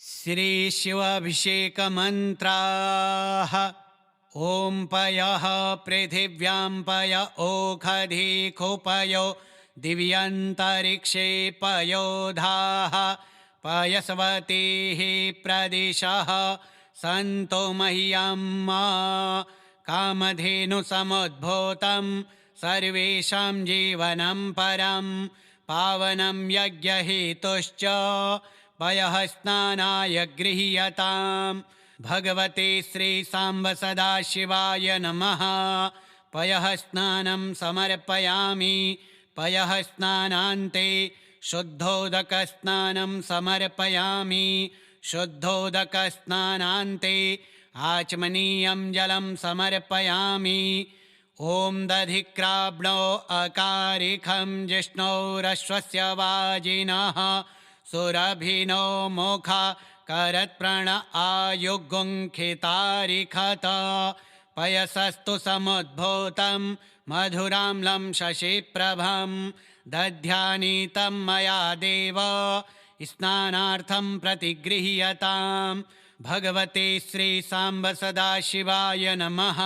श्री शिवाभिषेक मंत्राः। ओम पयः पृथिव्यां पय ओखधिकुपयो दिव्यन्तरिक्षे पयोधाः पयस्वतीः प्रदिशः सन्तो मह्यं कामधेनुसमुद्भूतं सर्वेषां जीवनं परं पावनं यज्ञहेतुश्च पयः स्नानाय गृह्यताम्। भगवते श्री सांब सदाशिवाय नमः। पयः स्नानं समर्पयामि। पयः स्नानान्ते शुद्धोदकस्नानं समर्पयामि। शुद्धोदकस्नानान्ते आचमनीयं जलं समर्पयामि। ॐ दधिक्राब्णो अकारिखं जिष्णोरश्वस्य वाजिनः सुरभिनो मोखा करत्प्रण आयुगुङ्खितारिखत पयसस्तु समुद्भूतं मधुराम्लं शशिप्रभं दध्यानीतं मया देव स्नानार्थं प्रतिगृह्यताम्। भगवते श्री सांब सदाशिवाय नमः।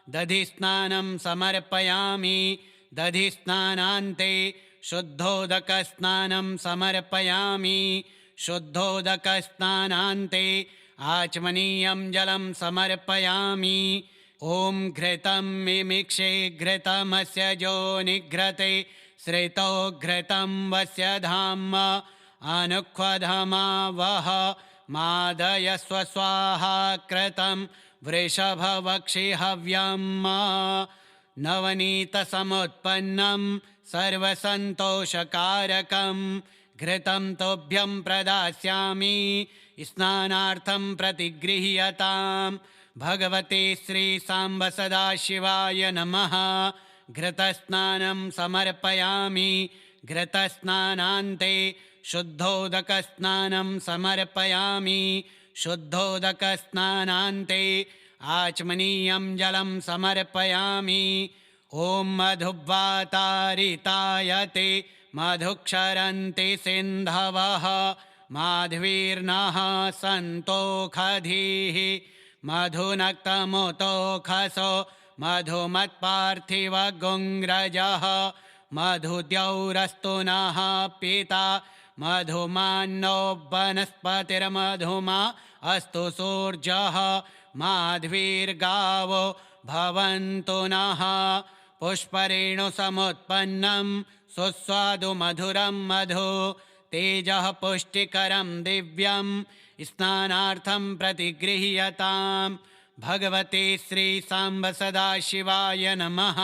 दधिस्नानं समर्पयामि। दधिस्नानान्ते शुद्धोदकस्नानं समर्पयामि। शुद्धोदकस्नानान्ते आचमनीयं जलं समर्पयामि। ॐ घृतं मिमिक्षे घृतमस्य जोनिघ्रते श्रितो घृतं वस्य धाम अनुक्वधमा वः मादयस्व स्वाहा कृतं वृषभवक्षि हव्यम् नवनीतसमुत्पन्नं सर्वसन्तोषकारकं घृतं तोभ्यं प्रदास्यामि स्नानार्थं प्रतिगृह्यताम्। भगवते श्री सांब सदाशिवाय नमः। घृतस्नानं समर्पयामि। घृतस्नानान्ते शुद्धोदकस्नानं समर्पयामि। शुद्धोदकस्नानान्ते आचमनीयं जलं समर्पयामि। ॐ मधुवातारितायते मधुक्षरन्ति सिन्धवः माध्वीर्नः सन्तोखधीः मधुनक्तमुतोखसो मधुमत्पार्थिवगुङ्ग्रजः मधुद्यौरस्तु नः पिता मधुमान्नो वनस्पतिर्मधुमा अस्तु सूर्यः माध्वीर्गावो भवन्तु नः। पुष्परेणुसमुत्पन्नं सुस्वादु मधुरं मधु तेजः पुष्टिकरं दिव्यं स्नानार्थं प्रतिगृह्यताम्। भगवते श्री सांब सदाशिवाय नमः।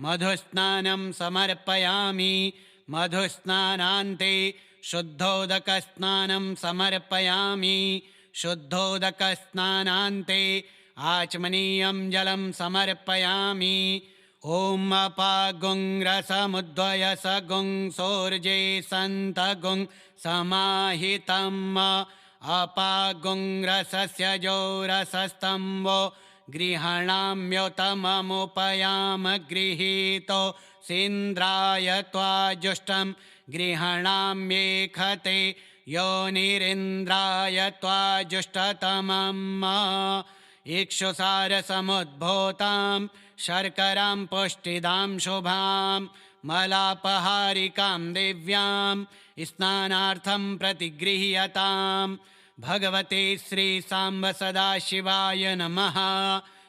मधुस्नानं समर्पयामि। मधुस्नानान्ते शुद्धोदकस्नानं समर्पयामि। शुद्धोदकस्नानान्ते आचमनीयं जलं समर्पयामि। ॐ अपागुङ्रसमुद्वयसगुंसोर्जे सन्तगुं समाहितम् अपागुङ्रसस्य जोरसस्तम्भो गृह्णाम्योतममुपयाम गृहीतो सीन्द्राय त्वाजुष्टं गृह्णाम्येखते योनिरिन्द्राय त्वाजुष्टतमम् इक्षुसारसमुद्भूतां शर्करां पुष्टिदां शुभां मलापहारिकां दिव्यां स्नानार्थं प्रतिगृह्यताम्। भगवते श्री सांब सदाशिवाय नमः।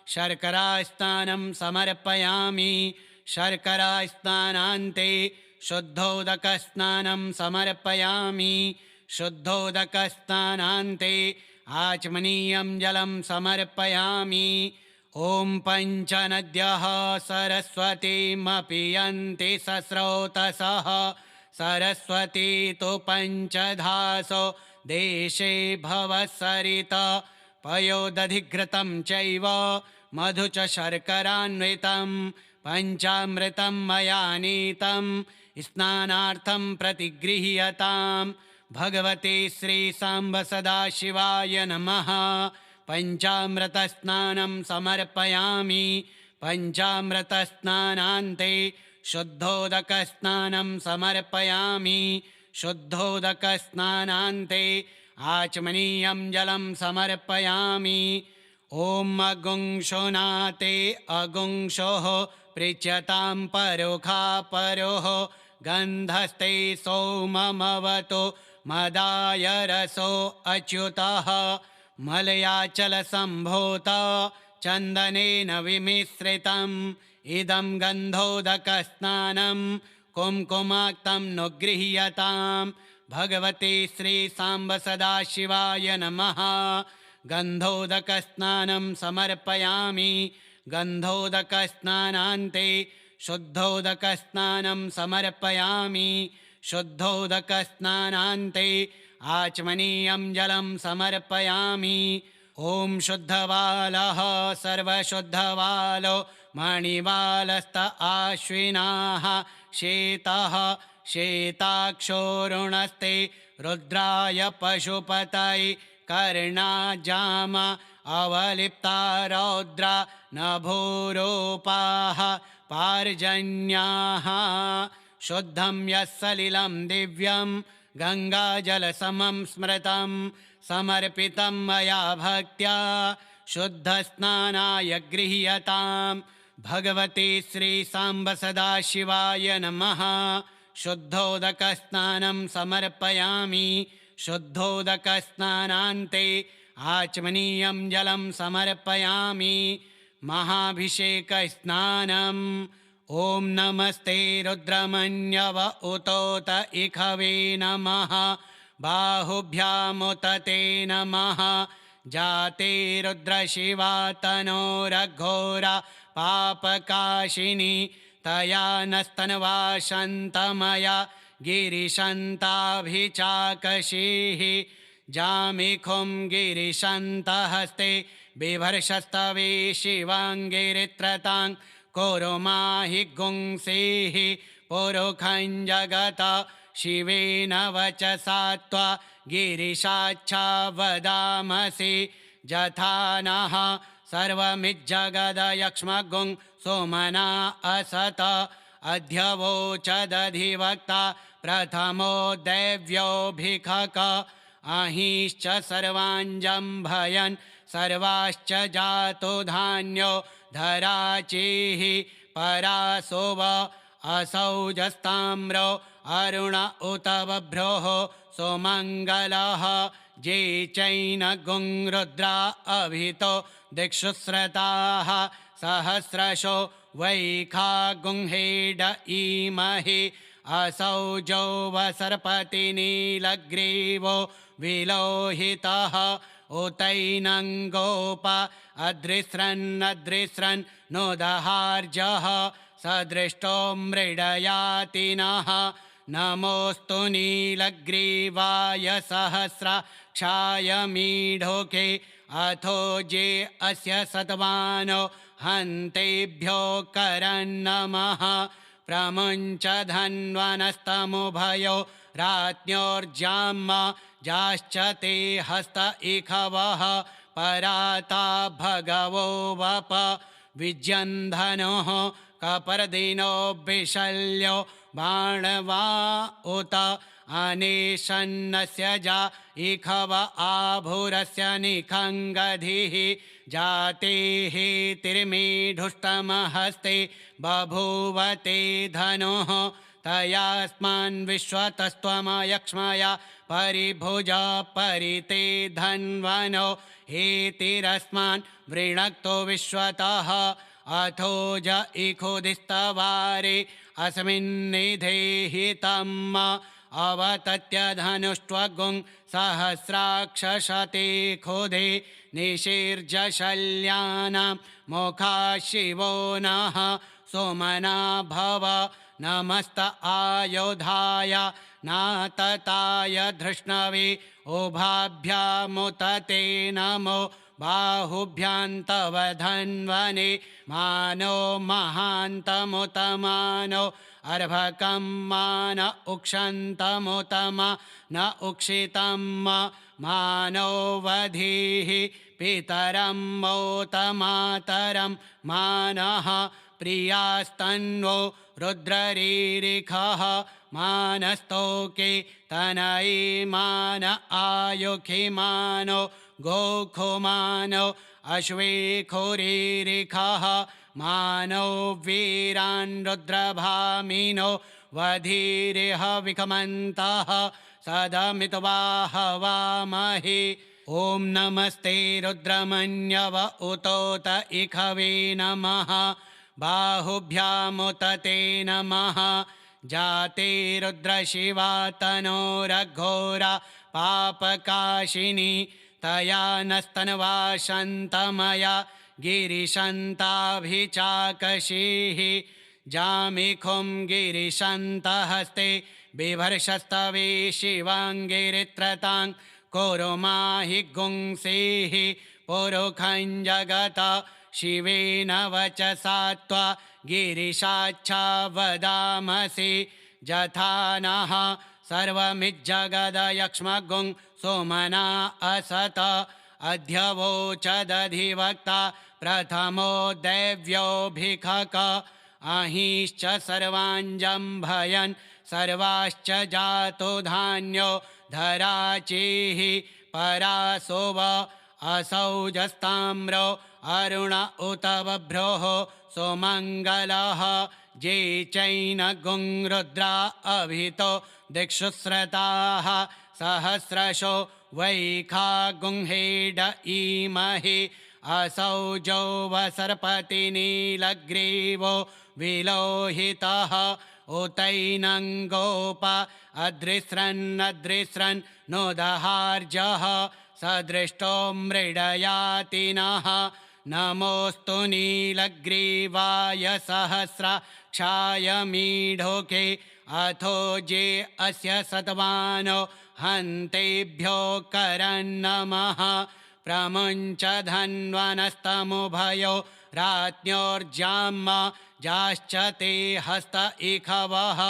शर्करास्नानं समर्पयामि। शर्करास्नानान्ते शुद्धोदकस्नानं समर्पयामि। शुद्धोदकस्नानान्ते आचमनीयं जलं समर्पयामि। ॐ पञ्चनद्यः सरस्वतीमपि यन्ति सस्रोतसः सरस्वती तु पञ्चधासो देशे भवसरित पयोदधिघृतं चैव मधु च शर्करान्वितं पञ्चामृतं मया नीतं स्नानार्थं प्रतिगृह्यताम्। भगवते श्री सांब सदाशिवाय नमः। पञ्चामृतस्नानं समर्पयामि। पञ्चामृतस्नानान्ते शुद्धोदकस्नानं समर्पयामि। शुद्धोदकस्नानान्ते आचमनीयं जलं समर्पयामि। ॐ अगुंशोनाते अगुंशोः पृच्यतां परोखा परोः गन्धस्ते सोममवतो मदाय रसो अच्युतः मलयाचलसम्भूता चन्दनेन विमिश्रितम् इदं गन्धोदकस्नानं कुङ्कुमाक्तं नुगृह्यतां। भगवते श्रीसाम्ब सदाशिवाय नमः। गन्धोदकस्नानं समर्पयामि। गन्धोदकस्नानान्ते शुद्धोदकस्नानं समर्पयामि। शुद्धोदकस्नानान्ते आचमनीयं जलं समर्पयामि। ॐ शुद्धवालः सर्वशुद्धवालो मणिवालस्त आश्विनाः शेतः शेताक्षोरुणस्ते रुद्राय पशुपतये कर्णाजाम अवलिप्ता रौद्रा नभोरूपाः पार्जन्याः। शुद्धं यः सलिलं दिव्यं गङ्गाजलसमं स्मृतं समर्पितं मया भक्त्या शुद्धस्नानाय गृह्यतां। भगवते श्रीसाम्ब सदाशिवाय नमः। शुद्धोदकस्नानं समर्पयामि। शुद्धोदकस्नानान्ते आचमनीयं जलं समर्पयामि। महाभिषेकस्नानम् ॐ नमस्ते रुद्रमन्यव उतोत इखवे नमः। बाहुभ्यामुत ते नमः। जाते रुद्रशिवा तनोरघोरा पापकाशिनी तया नस्तन्वा शन्तमया गिरिशन्ताभिचाकशीः। जामिखुं गिरिशन्तहस्ते बिभर्षस्तवे शिवाङ्गिरित्रतां कुरु माहि गुंसेः पुरुखं जगत शिवेन वचसा त्वा गिरिशाच्छा वदामसि यथा नः सर्वमिज्जगदयक्ष्मगुं सोमना असत अध्यवोचदधिवक्ता प्रथमो दैव्योऽभिखक अहिश्च सर्वाञ्जम्भयन् सर्वाश्च जातो धान्यो धराचेः परासोव असौजस्ताम्रो अरुण उत बभ्रोः सोमङ्गलः जे चैनगुं रुद्रा अभितो दिक्षुस्रताः सहस्रशो वैखागुंहेड इमहि असौजो वसर्पतिनीलग्रीवो विलोहितः उतैनं गोप अदृस्रन्नदृस्रन् नोदहार्जः सदृष्टो मृडयातिनः नमोऽस्तु नीलग्रीवाय सहस्राक्षाय मीढोके अथो जे अस्य सत्वानो हन्तेभ्यो करन्नमः प्रमुञ्च धन्वनस्तमुभयो राज्ञोर्जाम जाश्च ते हस्त इखवः पराता भगवो वप विज्यन्धनुः कपर्दिनो विशल्यो बाणवा उत अनेशन्नस्य जा इखव आभुरस्य निखङ्गधिः जातेः तिर्मीढुष्टमहस्ते बभूवते धनुः तयास्मान् विश्वतस्त्वमयक्ष्मया परिभुजा परिते धन्वनो हेतिरस्मान् वृणक्तो विश्वतः अथो ज इखुदिस्तवारे अस्मिन्निधेहितम् अवतत्य धनुष्ट्वगुं सहस्राक्षशते खुदे निशीर्जशल्यानां मुखा शिवो नः सोमना भव नमस्त आयुधाय नातताय धृष्णवे उभाभ्यामुत ते नमो बाहुभ्यान्तव धन्वने मानो महान्तमुत मानो अर्भकं मान उक्षन्तमुतम न उक्षितं मानो वधीः पितरं मोत मातरं मानः प्रियास्तन्वो रुद्ररीरिखः मानस्तोके तनयिमान आयुखिमानो गोखुमानो अश्वेखुरीरिखः मानो वीरान् रुद्रभामिनो वधीरिह विखमन्तः सदमित्वा हवामहे। ॐ नमस्ते रुद्रमन्यव उतोत इखवे नमः बाहुभ्यामुत ते नमः जाते रुद्रशिवा तनोरघोरा पापकाशिनी तया नस्तन्वा शन्तमया गिरिशन्ताभिचाकशीः जामिखुं गिरिशन्तहस्ते बिभर्षस्तवे शिवाङ्गिरित्रतां कुरुमाहि गुंसेः पुरुखं जगत शिवेन वचसा त्वा गिरिशाच्छा वदामसि यथा नः सर्वमिज्जगदयक्ष्मगुं सोमना असत अध्यवोचदधिवक्ता प्रथमो दैव्योऽभिखक अहिश्च सर्वाञ्जम्भयन् सर्वाश्च जातो धान्यो धराचेः परासोव असौजस्ताम्रो अरुण उत बभ्रोः सोमङ्गलः ये चैनगुं रुद्रा अभितो दिक्षुस्रताः सहस्रशो वैखागुंहेड इमहि असौजो वसर्पतिनीलग्रीवो विलोहितः उतैनं गोप अदृस्रन्नदृस्रन् नोदहार्जः सदृष्टो मृडयातिनः नमोऽस्तु नीलग्रीवाय सहस्राक्षाय मीढोके अथो जे अस्य सत्वानो हन्तेभ्यो करन्नमः प्रमुञ्च धन्वनस्तमुभयो राज्ञोर्जाम जाश्च ते हस्त इखवः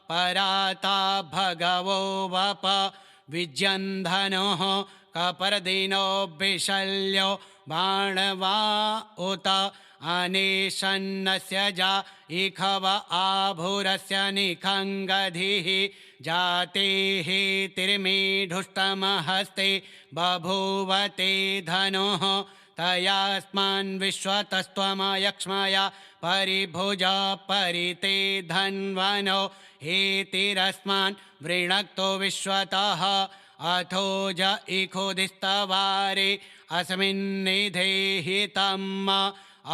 पराता भगवो वप विज्यन्धनोः कपर्दिनो विशल्यो बाणवा उत अनेशन्नस्य जा इखव आभुरस्य निखङ्गधिः जातेः तिर्मीढुष्टमहस्ते बभूवते धनुः तयास्मान् विश्वतस्त्वमयक्ष्मया परिभुज परिते धन्वनो हेतिरस्मान् वृणक्तो विश्वतः अथो ज इखुदिस्तवारे अस्मिन्निधेहितम्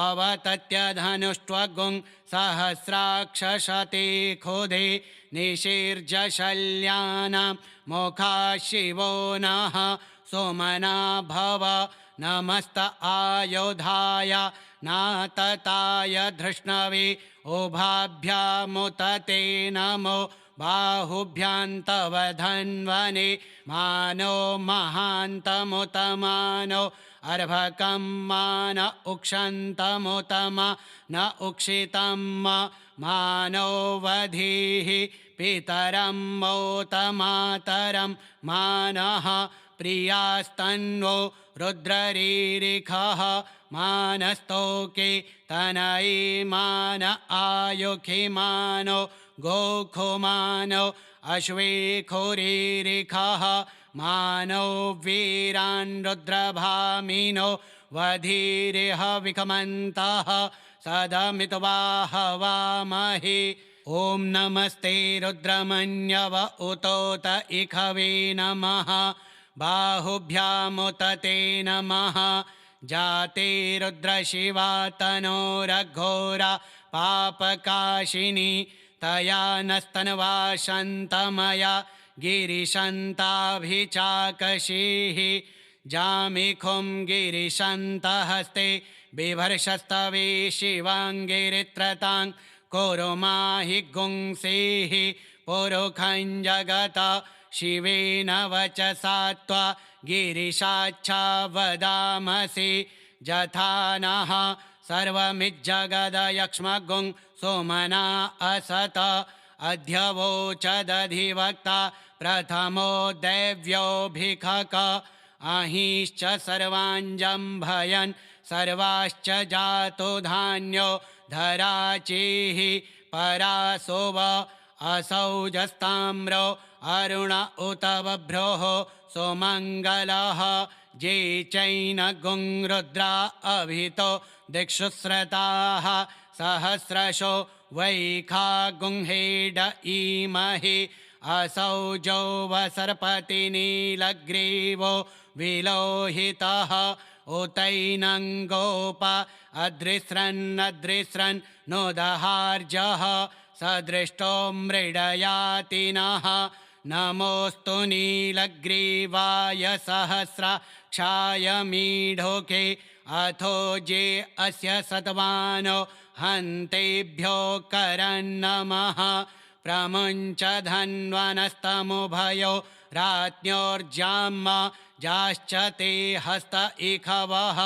अवतत्य धनुष्ट्वगुं सहस्राक्षशते खुदे निशीर्जशल्यानां मुखा शिवो नः सोमना भव नमस्त आयुधाय नातताय धृष्णवे उभाभ्यामुत ते नमो बाहुभ्यान्तव धन्वने मानो महान्तमुत मानो अर्भकं मान उक्षन्तमुत न उक्षितं मानो वधीः पितरं मोत मातरं मानः प्रियास्तन्वो रुद्ररीरिखः मानस्तोके तनयिमान आयुखिमानो गोखुमानो अश्वेखुरीरिखः मानो वीरान् रुद्रभामिनो वधीरिह विखमन्तः सदमित्वा हवामहे। ॐ नमस्ते रुद्रमन्यव उतोत इखवे नमः बाहुभ्यामुत ते नमः जाते रुद्रशिवा तनोरघोरा पापकाशिनी तया नस्तन्वा शन्तमया गिरिशन्ताभिचाकशीः जामिखुं गिरिशन्तहस्ते बिभर्षस्तवे शिवाङ्गिरित्रतां कुरुमाहि गुंसेः पुरुखं जगत शिवेन वचसा त्वा गिरिशाच्छा वदामसि यथा नः सर्वमिज्जगदयक्ष्मगुं सोमना असत अध्यवोचदधिवक्ता प्रथमो दैव्योऽभिखक अहिश्च सर्वाञ्जम्भयन् सर्वाश्च जातो धान्यो धराचिः परासोव असौजस्ताम्रो अरुण उत बभ्रोः सुमङ्गलः जे चैनगुं रुद्रा अभितो दिक्षुस्रताः सहस्रशो वैखागुंहेड इमहि असौजो वसर्पतिनीलग्रीवो विलोहितः उतैनङ्गोप अदृस्रन्नदृस्रन् नोदहार्जः सदृष्टो मृडयातिनः नमोऽस्तु नीलग्रीवाय सहस्राक्षाय मीढोके अथो जे अस्य सत्वानो हन्तेभ्यो करन्नमः प्रमुञ्च धन्वनस्तमुभयो राज्ञोर्जाम जाश्च ते हस्त इखवः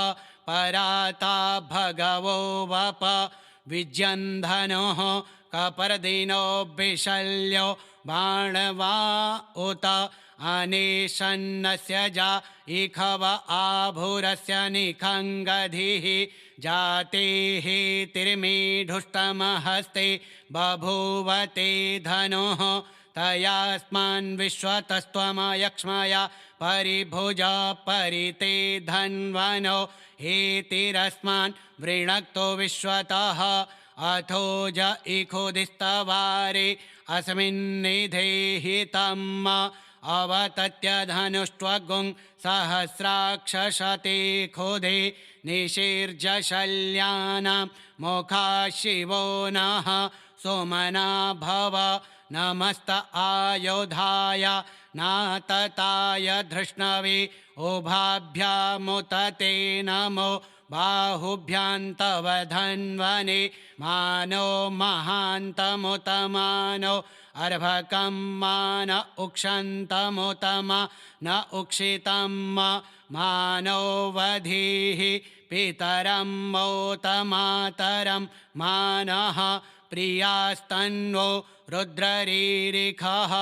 पराता भगवो वप विज्यन्धनोः कपर्दिनो विशल्यो बाणवा उत अनेशन्नस्य जा इखव आभुरस्य निखङ्गधिः जातेः तिर्मीढुष्टमहस्ते बभूवते धनुः तयास्मान् विश्वतस्त्वमयक्ष्मया परिभुजा परिते धन्वनो हेतिरस्मान् वृणक्तो विश्वतः अथो ज इखुदिस्तवारे अस्मिन्निधेहितम् अवतत्य धनुष्ट्वगुं सहस्राक्षशते खुदे निशीर्जशल्यानां मुखा शिवो नः सोमना भव नमस्त आयोधाय नातताय धृष्णवे उभाभ्यामुत ते नमो बाहुभ्यान्तव धन्वने मानो महान्तमुत मानो अर्भकं मान उक्षन्तमुतम न उक्षितं मानो वधीः पितरं मोतमातरं मानः प्रियास्तन्वो रुद्ररीरिखः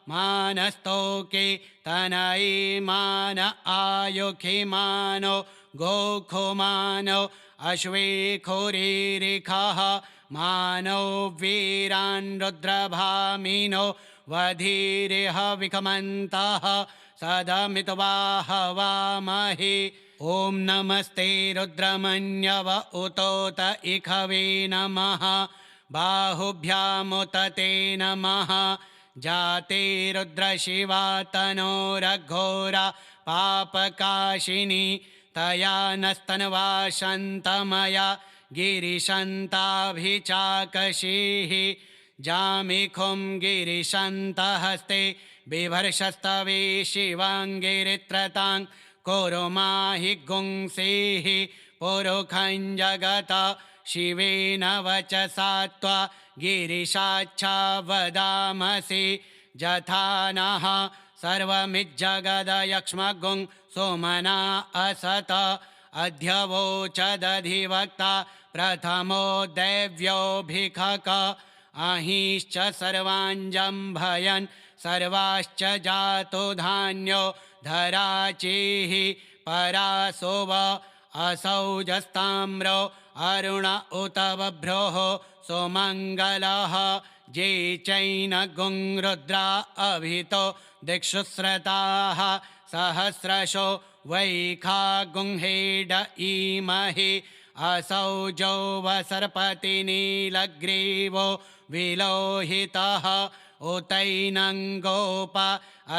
मानस्तोके तनयी मान आयुखिमानो गोखुमानो अश्वेखुरीरिखः मानो वीरान् रुद्रभामिनो वधीरिह विखमन्तः सदमित्वा हवामहे ॐ नमस्ते रुद्रमन्यव उतोत इखवे नमः बाहुभ्यामुत ते नमः जाते रुद्रशिवा तनोरघोरा पापकाशिनी तया नस्तनवाशन्तमया गिरिशन्ताभिचाकशीः जामिखुं गिरिशन्तहस्ते बिभर्षस्तवे शिवाङ्गिरित्रतां कुरुमाहि गुंसेः पुरुखं जगत शिवेन वचसा त्वा गिरिशाच्छा वदामसि जथा नः सर्वमिज्जगदयक्ष्मगुं सोमना असत अध्यवोचदधिवक्ता प्रथमो दैव्योऽभिखक अहिश्च सर्वाञ्जम्भयन् सर्वाश्च जातो धान्यो धराचिः परासोव असौजस्ताम्रो अरुण उत बभ्रोः सुमङ्गलः जे चैनगुं रुद्रा अभितो दिक्षुस्रताः सहस्रशो वैखागुंहेड इमहि असौजो वसर्पतिनीलग्रीवो विलोहितः उतैनङ्गोप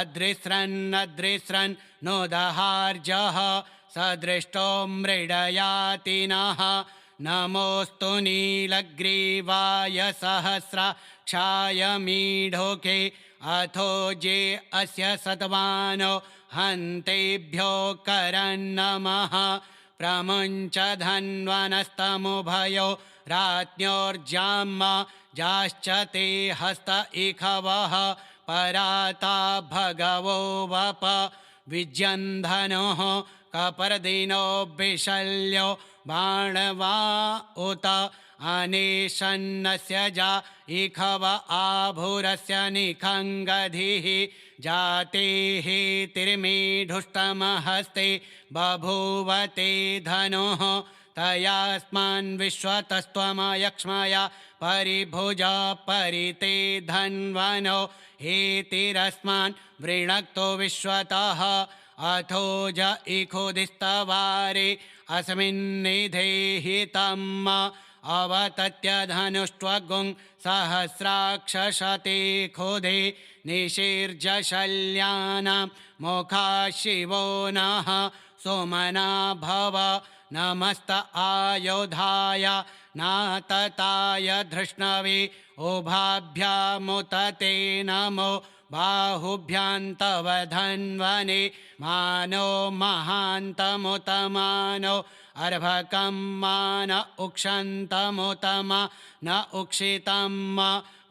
अदृस्रन्नदृस्रन् नोदहार्जः सदृष्टो मृडयातिनः नमोऽस्तु नीलग्रीवाय सहस्राक्षाय मीढोके अथो जे अस्य सत्वानो हन्तेभ्यो करन्नमः प्रमुञ्च धन्वनस्तमुभयो राज्ञोर्जाम जाश्च ते हस्त इखवः पराता भगवो वप विज्यन्धनोः कपर्दिनो विशल्यो बाणवा उत अनेशन्नस्य जा इखव आभुरस्य निखङ्गधिः जातेः तिर्मीढुष्टमहस्ते बभूवते धनुः तयास्मान् विश्वतस्त्वमयक्ष्मय परिभुजा परिते धन्वनो हेतिरस्मान् वृणक्तो विश्वतः अथो ज इखुदिस्तवारे अस्मिन्निधेहितम् अवतत्य धनुष्ट्वगुं सहस्राक्षशते खुदे निशीर्जशल्यानां मुखा शिवो नः सोमना भव नमस्त आयुधाय नातताय धृष्णवे उभाभ्यामुत ते नमो बाहुभ्यां तव धन्वने मानो महान्तमुत मानो अर्भकं मान उक्षन्तमुत न उक्षितं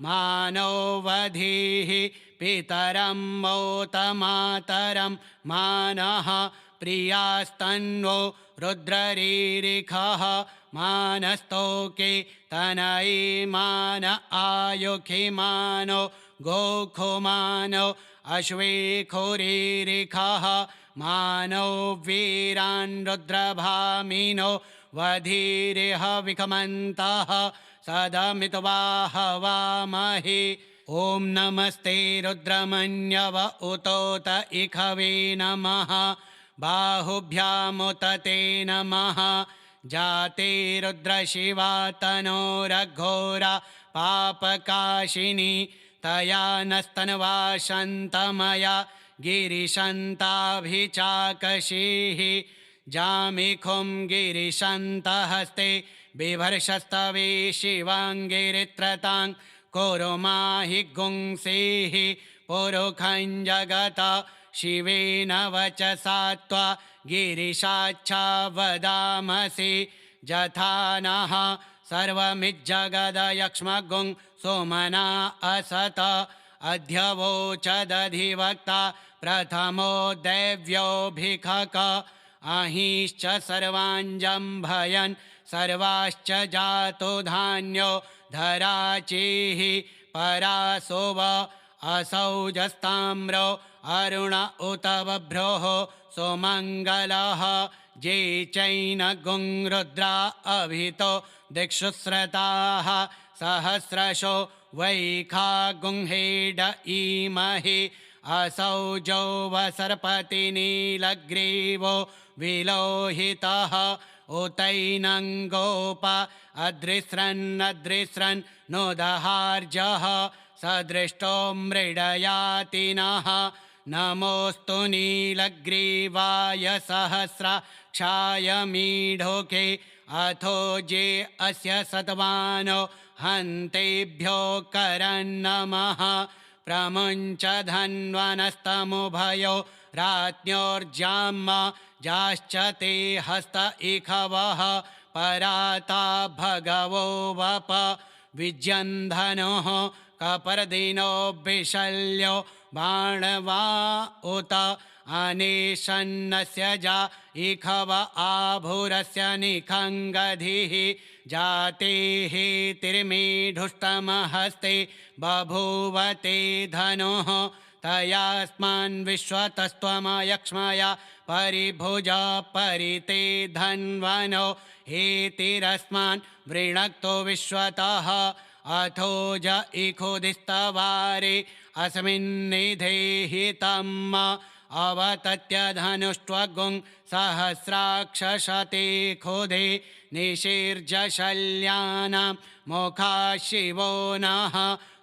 मानो वधीः पितरं मोत मातरं मानः प्रियास्तन्वो रुद्ररीरिखः मानस्तोके तनयीमान आयुखिमानो गोखुमानो अश्वेखुरीरिखः मानो वीरान् रुद्रभामिनो वधीरिह विखमन्तः सदमित्वा हवामहे ॐ नमस्ते रुद्रमन्यव उतोत इखवे नमः बाहुभ्यामुत ते नमः जाते रुद्रशिवा तनोरघोरा पापकाशिनी तया नस्तन्वा शन्तमया गिरिशन्ताभिचाकशीः जामिखुं गिरिशन्तहस्ते बिभर्षस्तवे शिवाङ्गिरित्रतां कुरु माहि गुंसीः पुरुखं जगत शिवेन वचसा त्वा गिरिशाच्छा वदामसि जथा नः सर्वमिज्जगदयक्ष्मगुं सोमना असत अध्यवोचदधिवक्ता प्रथमो दैव्योऽभिखक अहिश्च सर्वाञ्जम्भयन् सर्वाश्च जातो धान्यो धराचीः परासोव असौजस्ताम्रो अरुण उत बभ्रोः सोमङ्गलः जे चैनगुं रुद्रा अभितो दिक्षुस्रताः सहस्रशो वैखागुंहेड ईमहि असौजो वसर्पतिनीलग्रीवो विलोहितः उतैनं गोप अदृस्रन्नदृस्रन् नोदहार्जः सदृष्टो मृडयातिनः नमोऽस्तु नीलग्रीवाय सहस्राक्षाय मीढोके अथो जे अस्य सत्वानो हन्तेभ्यो करन्नमः प्रमुञ्च धन्वनस्तमुभयो राज्ञोर्जाम जाश्च ते हस्त इखवः पराता भगवो वप विज्यन्धनुः कपर्दिनो विशल्यो बाणवा उत अनेशन्नस्य जा इखव आभुरस्य निखङ्गधिः जाते हेतिर्मीढुष्टमहस्ते बभूवते धनुः तयास्मान् विश्वतस्त्वमयक्ष्मया परिभुजा परिते धन्वनो हेतिरस्मान् वृणक्तो विश्वतः अथो ज इखुदिस्तवारे अस्मिन्निधेहितम् अवतत्य धनुष्ट्वगुं सहस्राक्षशते खुदे निशीर्जशल्यानां मुखा शिवो नः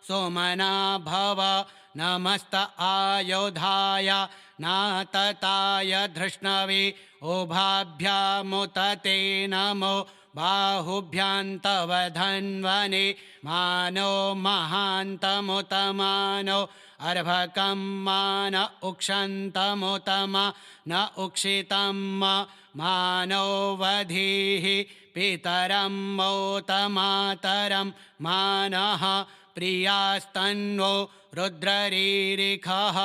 सोमना भव नमस्त आयुधाय नातताय धृष्णवे उभाभ्यामुत ते नमो बाहुभ्यां तव धन्वने मानो महान्तमुत मानो अर्भकं मान उक्षन्तमुत न उक्षितं मानो वधीः पितरं मोत मातरं मानः प्रियास्तन्वो रुद्ररीरिखः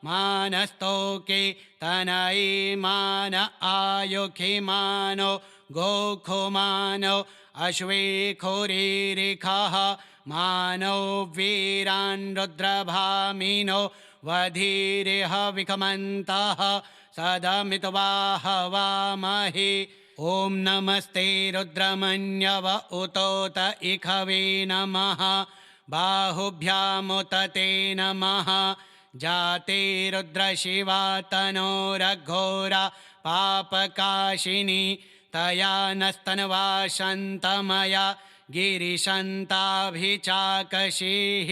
मानस्तोके तनयीमान आयुखिमानो गोखुमानो अश्वेखुरीरिखः मानो वीरान् रुद्रभामिनो वधीरिह विखमन्तः सदमित्वा हवामहे ॐ नमस्ते रुद्रमन्यव उतोत इखवे नमः बाहुभ्यामुत ते नमः जाते रुद्रशिवा तनोरघोरा पापकाशिनी तया नस्तन्वा शन्तमया गिरिशन्ताभिचाकशीः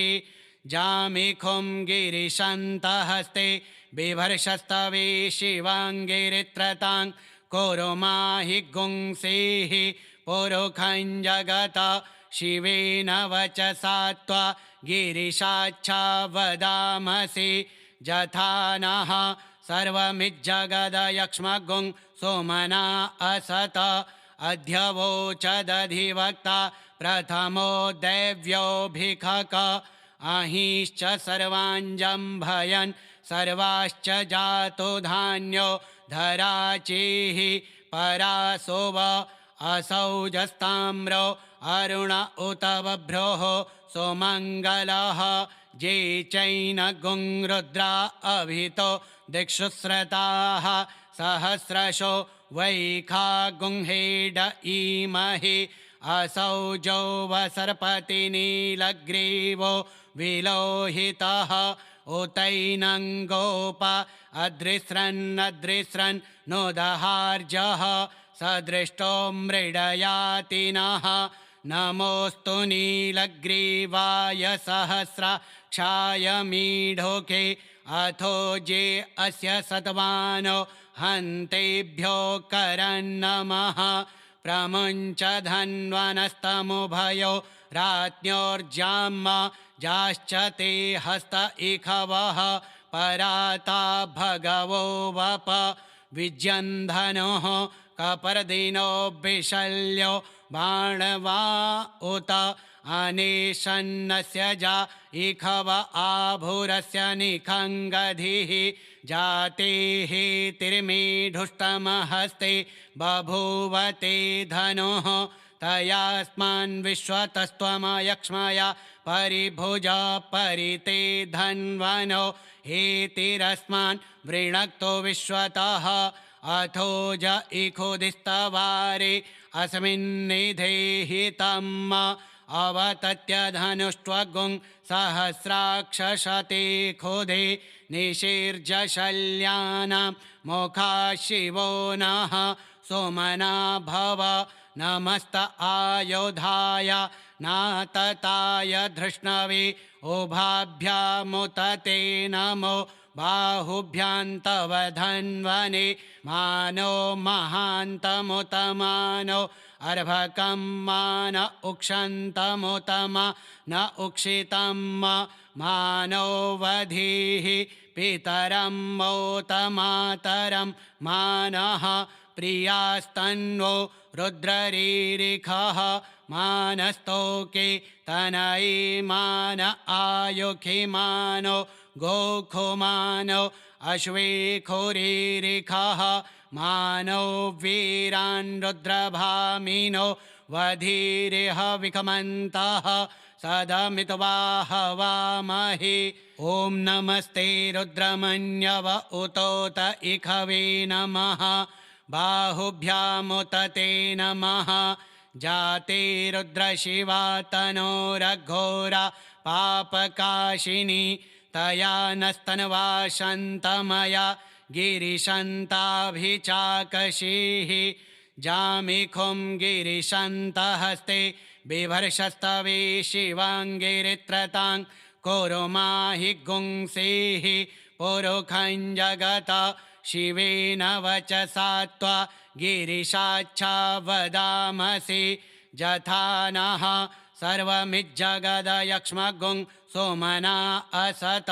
जामिखुं गिरिशन्तहस्ते बिभर्षस्तवे शिवाङ्गिरित्रतां कुरुमाहि गुंसीः पुरुखं जगत शिवेन वचसा त्वा गिरिशाच्छा वदामसि यथा नः सर्वमिज्जगदयक्ष्मगुं सोमना असत अध्यवोचदधिवक्ता प्रथमो दैव्योऽभिखक अहिश्च सर्वाञ्जम्भयन् सर्वाश्च जातो धान्यो धराचेः परासोव असौजस्ताम्रो अरुण उत बभ्रोः सोमङ्गलः ये चैनगुं रुद्रा अभितो दिक्षुस्रताः सहस्रशो वैखागुंहेड इमहि असौजो वसर्पतिनीलग्रीवो विलोहितः उतैनं गोप अदृस्रन्नदृस्रन् नोदहार्जः सदृष्टो मृडयातिनः नमोऽस्तु नीलग्रीवाय सहस्राक्षाय मीढोके अथो जे अस्य सत्वानो हन्तेभ्यो करन्नमः प्रमुञ्च धन्वनस्तमुभयो राज्ञोर्जाम्म जाश्च ते हस्त इखवः पराता भगवो वप विज्यन्धनुः कपर्दिनो विशल्यो बाणवा उत अनेशन्नस्य जा इखव आभुरस्य निखङ्गधिः जातेः तिर्मीढुष्टमहस्ते बभूवते धनुः तयास्मान् विश्वतस्त्वमयक्ष्मया परिभुजा परिते धन्वनो हेतिरस्मान् वृणक्तो विश्वतः अथो ज इखुदिस्तवारे अस्मिन्निधेहितम् अवतत्य धनुष्ट्वगुं सहस्राक्षशते खुदे निशीर्जशल्यानां मुखा शिवो नः सोमना भव नमस्त आयुधाय नातताय धृष्णवे उभाभ्यामुत ते नमो बाहुभ्यान्तव धन्वने मानो महान्तमुत मानो अर्भकं मान उक्षन्तमुत न उक्षितं मानो वधीः पितरं मोत मातरं मानः प्रियास्तन्वो रुद्ररीरिखः मानस्तोके तनये मान आयुखि मानो गोखुमानो अश्वेखुरीरिखः मानो वीरान् रुद्रभामिनो वधीरिह विकमन्तः सदमित्वा हवामहे ॐ नमस्ते रुद्रमन्यव उतोत इखवे नमः बाहुभ्यामुत ते नमः जाते रुद्रशिवा तनोरघोरा पापकाशिनी तया नस्तन्वा शन्तमया गिरिशन्ताभिचाकशीः जामिखुं गिरिशन्तहस्ते बिभर्षस्तवे शिवाङ्गिरित्रतां कुरुमाहि गुंसीः पुरुखं जगत शिवेन वचसा त्वा गिरिशाच्छा वदामसि यथा नः सर्वमिज्जगदयक्ष्मगुं सोमना असत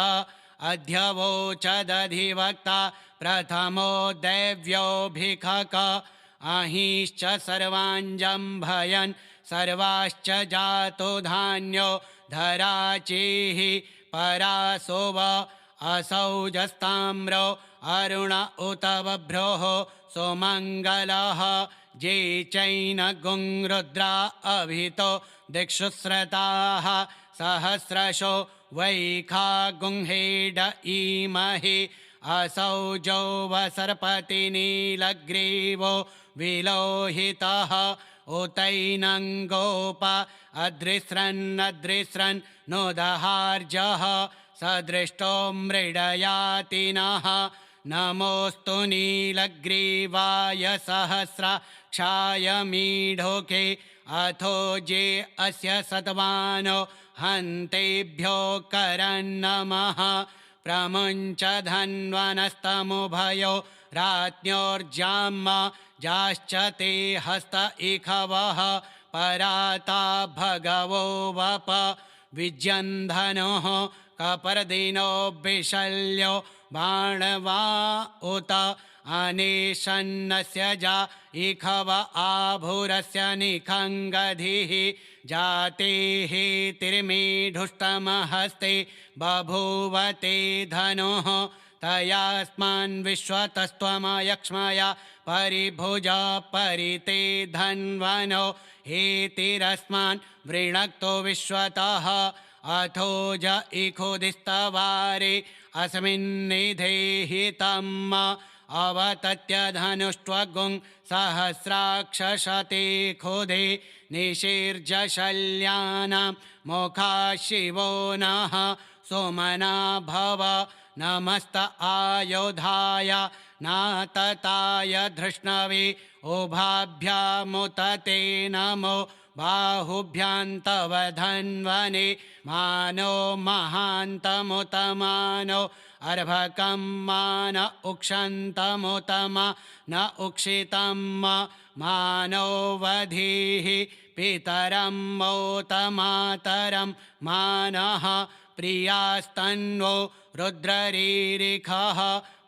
अध्यवोचदधिवक्ता प्रथमो दैव्योऽभिखक अहिश्च सर्वाञ्जम्भयन् सर्वाश्च जातो धान्यो धराचेः परासोव असौजस्ताम्रो अरुण उत बभ्रोः सोमङ्गलः ये चैनगुं रुद्रा अभितो दिक्षुस्रताः सहस्रशो वैखागुंहेड इमहि असौजौ वसर्पतिनीलग्रीवो विलोहितः उतैनङ्गोप अदृस्रन्नदृस्रन् नोदहार्जः सदृष्टो मृडयातिनः नमोऽस्तु नीलग्रीवाय सहस्राक्षाय मीढोके अथो जे अस्य सत्वानो हन्तेभ्यो करन्नमः प्रमुञ्च धन्वनस्तमुभयो राज्ञोर्जाम जाश्च ते हस्त इखवः पराता भगवो वप विज्यन्धनुः कपर्दिनो विशल्यो बाणवा उत अनेशन्नस्य जा इखव आभुरस्य निखङ्गधिः जातेः तिर्मीढुष्टमहस्ते बभूवते धनुः तयास्मान् विश्वतस्त्वमयक्ष्मया परिभुजा परिते धन्वनो हेतिरस्मान् वृणक्तो विश्वतः अथो ज इखुदिस्तवारे अस्मिन्निधेहितम् अवतत्य धनुष्ट्वगुं सहस्राक्षशते खुदे निशीर्जशल्यानां मुखा शिवो नः सोमना भव नमस्त आयुधाय नातताय धृष्णवे उभाभ्यामुत ते नमो बाहुभ्यान्तव धन्वने मानो महान्तमुत मानो अर्भकं मान उक्षन्तमुतम न उक्षितं मानो वधीः पितरं मोतमातरं मानः प्रियास्तन्वो रुद्ररीरिखः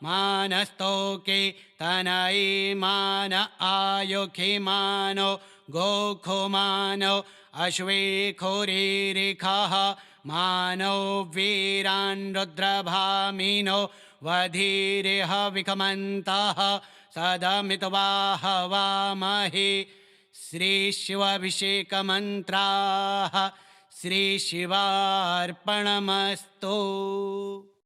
मानस्तोके तनयीमान आयुखिमानो गोखुमानो अश्वेखुरीरिखः मानो वीरान् रुद्रभामिनो वधीरिह विखमन्तः सदमित्वा हवामहे श्रीशिवाभिषेकमन्त्राः श्रीशिवार्पणमस्तु।